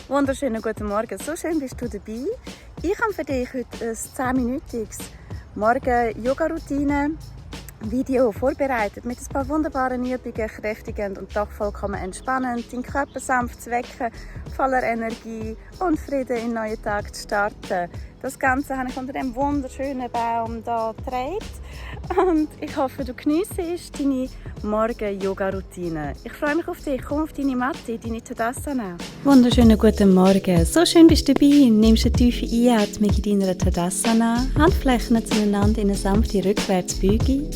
Wunderschönen guten Morgen, so schön bist du dabei. Ich habe für dich heute ein 10-minütiges Morgen-Yoga-Routine-Video vorbereitet mit ein paar wunderbaren Übungen, kräftigend und doch vollkommen entspannend, deinen Körper sanft zu wecken, voller Energie und Frieden in den neuen Tag zu starten. Das Ganze habe ich unter diesem wunderschönen Baum hier gedreht und ich hoffe, du geniessest deine Morgen-Yoga-Routine. Ich freue mich auf dich. Komm auf deine Matte, deine Tadasana. Wunderschönen guten Morgen. So schön bist du dabei. Nimmst eine tiefe Einatmung in deiner Tadasana. Handflächen zueinander in eine sanfte Rückwärtsbeuge.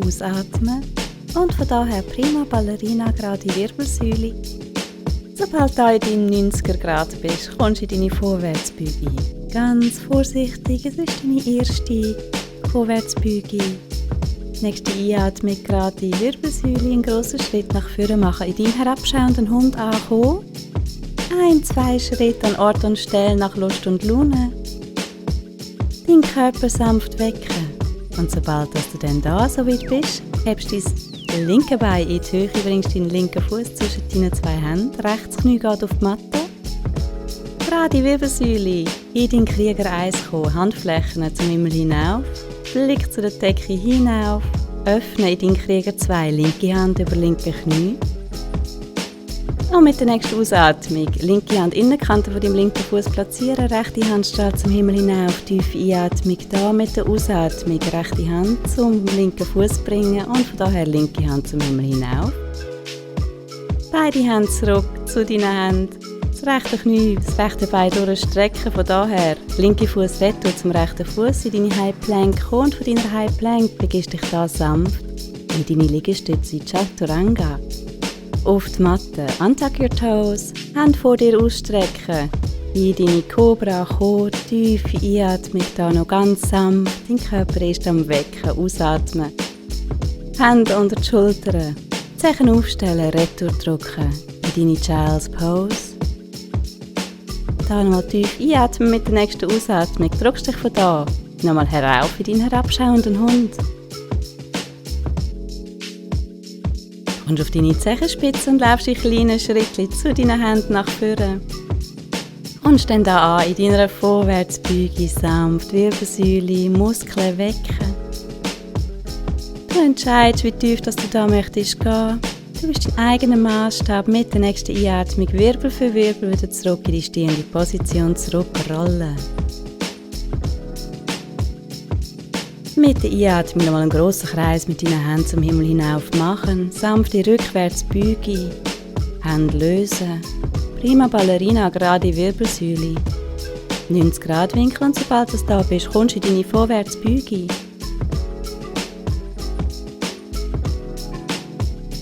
Ausatmen. Und von daher prima Ballerina, gerade Wirbelsäule. Sobald du in deinem 90er Grad bist, kommst du in deine Vorwärtsbeuge. Ganz vorsichtig, es ist deine erste Vorwärtsbeuge. Nächste Einatmung, gerade die Wirbelsäule, einen grossen Schritt nach vorne machen. In deinem herabschauenden Hund ankommen. 1-2 Schritte an Ort und Stelle nach Lust und Laune. Deinen Körper sanft wecken. Und sobald du dann da so weit bist, hebst du dein linke Bein in die Höhe, bringst deinen linken Fuß zwischen deinen zwei Händen. Rechts Knie geht auf die Matte. Gerade Wirbelsäule in deinen Krieger 1 kommen. Handflächen zum Himmel hinauf. Blick zu der Decke hinauf. Öffne in deinen Krieger 2. Linke Hand über linke Knie. Und mit der nächsten Ausatmung, linke Hand Innenkante von deinem linken Fuß platzieren, rechte Hand steht zum Himmel hinauf, tiefe Einatmung da, mit der Ausatmung rechte Hand zum linken Fuß bringen und von daher linke Hand zum Himmel hinauf. Beide Hände zurück zu deinen Händen, das rechte Knie, das rechte Bein durchstrecken, von daher linke Fuß retour zum rechten Fuß in deine High Plank kommen und von deiner High Plank begibst dich da sanft in deine Liegestütze Chaturanga. Auf die Matte, untuck your toes, Hände vor dir ausstrecken, in deine Cobra kommen, tiefe Einatmung da noch ganz sanft, dein Körper ist am Wecken, ausatmen, Hände unter die Schultern, Zehen aufstellen, retour drücken, in deine Child's Pose. Da nochmal tief einatmen mit der nächsten Ausatmung, drückst dich von da, nochmal herauf in deinen herabschauenden Hund. Kommst auf deine Zehenspitze und läufst in kleinen Schritten zu deinen Händen nach vorne. Kommst dann da an in deiner Vorwärtsbeuge sanft, Wirbelsäule, Muskeln wecken. Du entscheidest, wie tief dass du da möchtest gehen. Du bist dein eigener Maßstab mit der nächsten Einatmung Wirbel für Wirbel wieder zurück in die stehende Position, zurückrollen. Mit der Einatmung nochmal einen grossen Kreis mit deinen Händen zum Himmel hinauf machen. Sanfte Rückwärtsbeuge. Hände lösen. Prima Ballerina, gerade Wirbelsäule. 90 Grad Winkel und sobald du da bist, kommst du in deine Vorwärtsbeuge.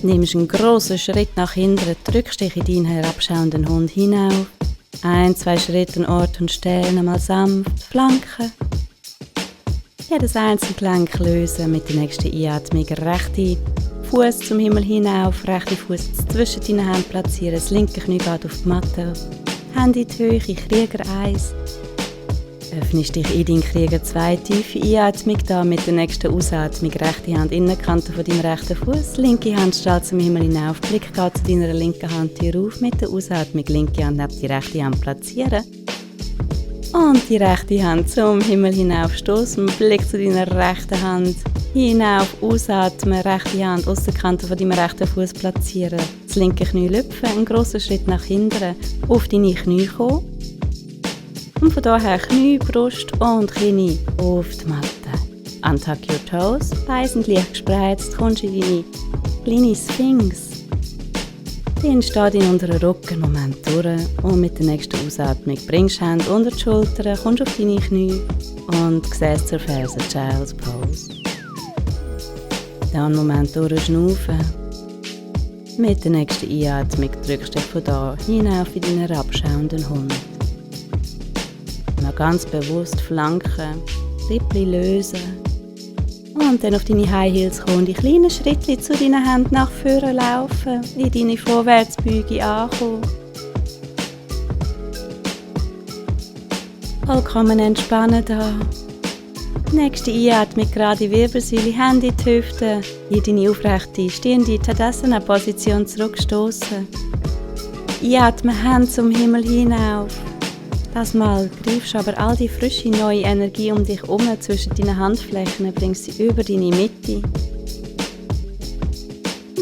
Nimmst einen grossen Schritt nach hinten, drückst dich in deinen herabschauenden Hund hinauf. 1-2 Schritte an Ort und Stelle, nochmal sanft flanken. Jedes einzelne Gelenk lösen mit der nächsten Einatmung. Rechte Fuß zum Himmel hinauf, rechte Fuß zwischen deinen Händen platzieren, das linke Knie geht auf die Matte. Hände in die Höhe, Krieger 1. Öffnest dich in deinen Krieger 2, tiefe Einatmung da mit der nächsten Ausatmung. Rechte Hand Innenkante von deinem rechten Fuß, linke Hand steht zum Himmel hinauf, Blick geht zu deiner linken Hand Tür auf, mit der Ausatmung linke Hand neben die rechte Hand platzieren. Und die rechte Hand zum Himmel hinauf stoßen, Blick zu deiner rechten Hand hinauf, ausatmen, rechte Hand Aussenkante von deinem rechten Fuß platzieren, das linke Knie lüpfen, einen grossen Schritt nach hinten, auf deine Knie kommen. Und von daher Knie, Brust und Knie auf die Matte. Untuck your toes, Beine sind leicht gespreizt, kommst in deine kleine Sphinx. Dann steht in unteren Rücken Moment durch und mit der nächsten Ausatmung bringst du Hände unter die Schultern, kommst auf deine Knie und Gesäß zur Ferse, Child's Pose. Dann einen Moment durchschnaufen. Mit der nächsten Einatmung drückst du dich von da hinauf in deinen herabschauenden Hund. Mal ganz bewusst flanken, Rippli lösen. Und dann auf deine High Heels kommen, die kleinen Schritte zu deinen Händen nach vorne laufen, in deine Vorwärtsbeuge ankommen. Vollkommen entspannen da. Nächste Einatmung, gerade Wirbelsäule, Hände in die Hüfte, in deine aufrechte stehende Tadasana-Position zurückstoßen. einatmen, Hände zum Himmel hinauf. Das Mal greifst du aber all die frische neue Energie um dich herum zwischen deinen Handflächen und bringst sie über deine Mitte.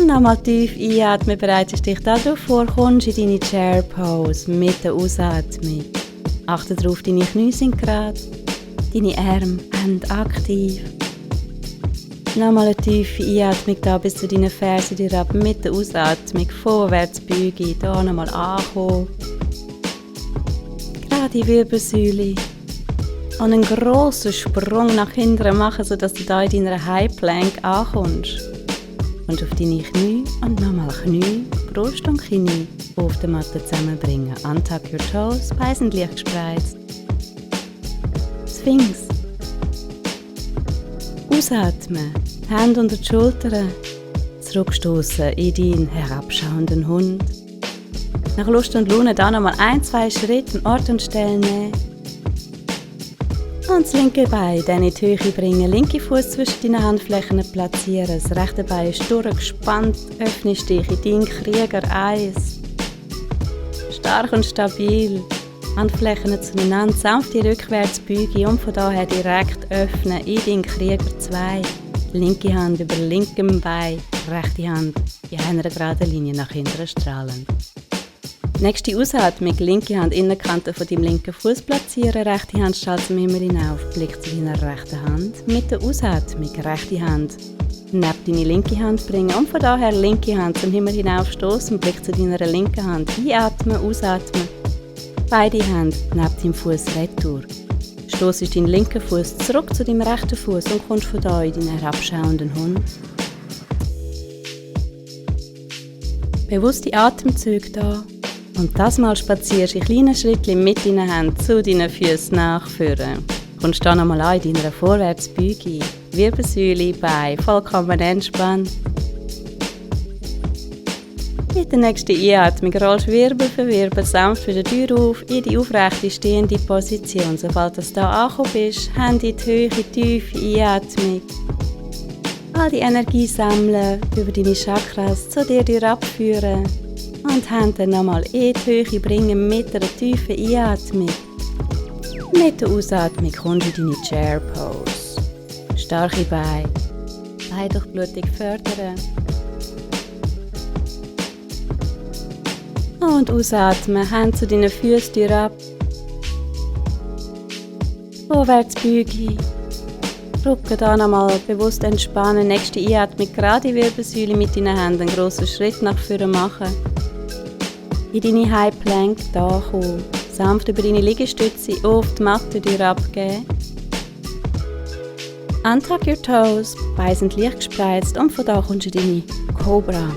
Nochmal tief einatmen, bereitest dich darauf vor, kommst in deine Chair Pose mit der Ausatmung. Achte darauf, deine Knie sind gerade, deine Arme sind aktiv. Nochmal eine tiefe Einatmung da bis zu deinen Fersen herab mit der Ausatmung, vorwärts beugen, hier nochmal ankommen. Gerade die Wirbelsäule und einen grossen Sprung nach hinten machen, sodass du hier in deiner High Plank ankommst. Und auf deine Knie und nochmal Knie, Brust und Knie auf der Matte zusammenbringen. Untuck your toes, Beine sind leicht gespreizt. Sphinx. Ausatmen, Hände unter die Schultern, zurückstoßen in deinen herabschauenden Hund. Nach Lust und Laune da nochmal 1-2 Schritte an Ort und Stelle nehmen. Und das linke Bein dann in die Höhe bringen, linke Fuß zwischen deinen Handflächen platzieren, das rechte Bein ist durchgespannt, öffnest dich in deinen Krieger 1. Stark und stabil, Handflächen zueinander, sanfte Rückwärtsbeuge und von daher direkt öffnen in deinen Krieger 2. Linke Hand über linkem Bein, rechte Hand in einer geraden Linie nach hinten strahlend. Nächste Ausatmung, linke Hand Innenkante von deinem linken Fuß platzieren, rechte Hand strahlt zum Himmel hinauf, Blick zu deiner rechten Hand. Mit der Ausatmung, rechte Hand neben deine linke Hand bringen und von daher linke Hand zum Himmel hinauf stoßen, Blick zu deiner linken Hand. Einatmen, ausatmen, beide Hände neben deinem Fuß retour. Stoßest deinen linken Fuß zurück zu deinem rechten Fuß und kommst von da in deinen herabschauenden Hund. Bewusste Atemzüge da. Und das Mal spazierst du in kleinen Schrittchen mit deinen Händen zu deinen Füßen nachführen. Kommst dann nochmal an in deiner Vorwärtsbeuge. Wirbelsäule, Beine vollkommen entspannt. Mit der nächsten Einatmung rollst du Wirbel für Wirbel sanft wieder Tür auf in die aufrechte stehende Position. Sobald du da angekommen bist, Hände in die Höhe, tiefe Einatmung. All die Energie sammeln, über deine Chakras zu dir abführen. Und Hände nochmal in die Höhe bringen mit einer tiefen Einatmung. Mit der Ausatmung kommst du in deine Chair Pose. Starke Beine, Beinudurchblutung fördern. Und ausatmen, Hände zu deinen Füßen ab. Vorwärtsbeuge. Rücken da nochmal bewusst entspannen. Nächste Einatmung, gerade Wirbelsäule mit deinen Händen einen grossen Schritt nach vorne machen. In deine High Plank da kommen. Sanft über deine Liegestütze auf die Matte abgeben. Untuck your toes, Beine sind leicht gespreizt und von da kommst du in deine Cobra.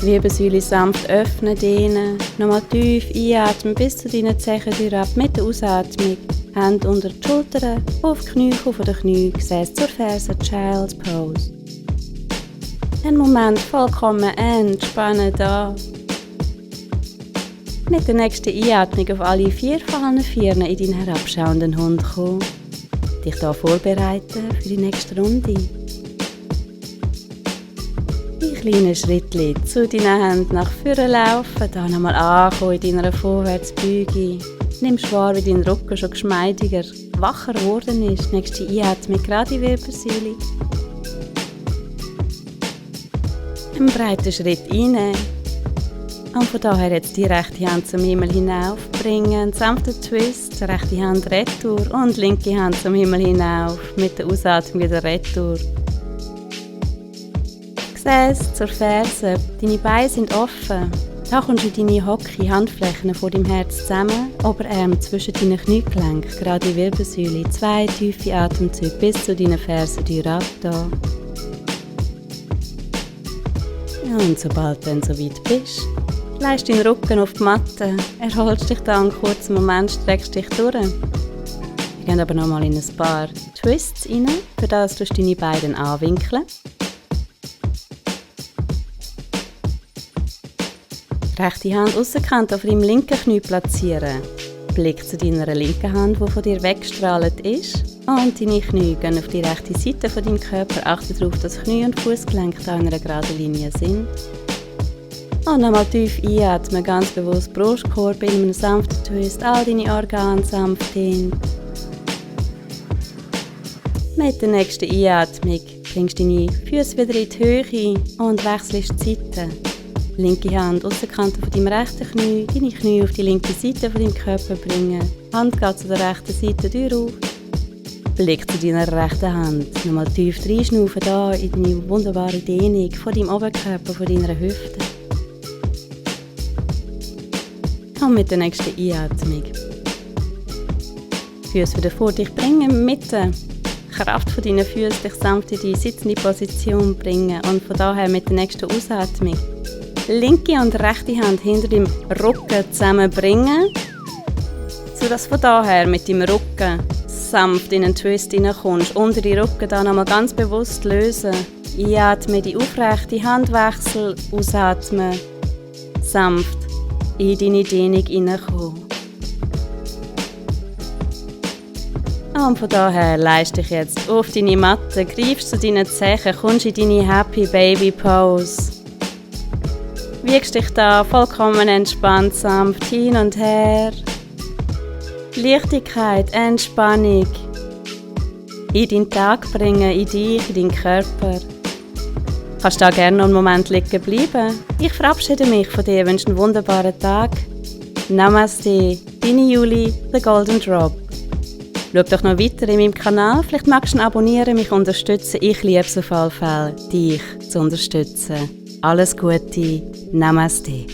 Wirbelsäule sanft öffnen, dehnen. Nochmal tief einatmen bis zu deinen Zehen ab mit der Ausatmung. Hände unter die Schultern, auf die Knie, von den Knie, Gesäß zur Ferse, Child's Pose. Ein Moment vollkommen entspannen da. Mit der nächsten Einatmung auf alle 4 Fahnen in deinen herabschauenden Hund kommen. Dich hier vorbereiten für die nächste Runde. In kleinen Schrittchen zu deinen Händen nach vorne laufen, dann nochmal ankommen in deiner Vorwärtsbeuge. Nimmst wahr, wie dein Rücken schon geschmeidiger, wacher geworden ist. Nächste Einatmung, gerade Wirbelsäule. Einen breiten Schritt rein. Und von daher jetzt die rechte Hand zum Himmel hinauf bringen, sanften Twist, rechte Hand retour und linke Hand zum Himmel hinauf, mit der Ausatmung wieder retour. Gesäß zur Ferse, deine Beine sind offen. Da kommst du in deine Hocke, Handflächen vor deinem Herz zusammen, Oberarm zwischen deinen Kniegelenken, gerade Wirbelsäule, 2 tiefe Atemzüge bis zu deinen Fersen ab da. Und sobald du dann so weit bist, legst deinen Rücken auf die Matte, erholst dich dann einen kurzen Moment, streckst dich durch. Wir gehen aber nochmal in ein paar Twists rein, für das du deine Beine anwinkeln. Rechte Hand Aussenkante auf deinem linken Knie platzieren. Blick zu deiner linken Hand, die von dir weggestrahlt ist. Und deine Knie gehen auf die rechte Seite von deinem Körper. Achte darauf, dass Knie und Fußgelenk in einer geraden Linie sind. Und nochmal tief einatmen, ganz bewusst Brustkorb in einem sanften Twist, all deine Organe sanft hin. Mit der nächsten Einatmung bringst du deine Füße wieder in die Höhe und wechselst die Seiten. Linke Hand Aussenkante von deinem rechten Knie, deine Knie auf die linke Seite von deinem Körper bringen. Hand geht zu der rechten Seite durch auf. Blick zu deiner rechten Hand. Nochmal tief reinschnaufen da in deine wunderbare Dehnung von deinem Oberkörper, von deiner Hüfte. Und mit der nächsten Einatmung Füße wieder vor dich bringen, mit der Kraft von deinen Füßen dich sanft in die sitzende Position bringen und von daher mit der nächsten Ausatmung linke und rechte Hand hinter dem Rücken zusammenbringen, sodass von daher mit dem Rücken sanft in einen Twist hineinkommst. Unter die Rücken dann nochmal ganz bewusst lösen. Einatmen, die aufrechte Handwechsel, ausatmen, sanft in deine Dehnung hineinkommen. Und von daher leist dich jetzt auf deine Matte, greifst zu deinen Zehen, kommst in deine Happy Baby Pose. Wiegst dich da vollkommen entspannt, sanft hin und her. Leichtigkeit, Entspannung in deinen Tag bringen, in dich, in deinen Körper. Du kannst da gerne noch einen Moment liegen bleiben. Ich verabschiede mich von dir, wünsche einen wunderbaren Tag. Namaste, deine Julie, The Golden Drop. Schau doch noch weiter in meinem Kanal, vielleicht magst du ihn abonnieren, mich unterstützen. Ich liebe es auf alle Fälle, dich zu unterstützen. Alles Gute, Namaste.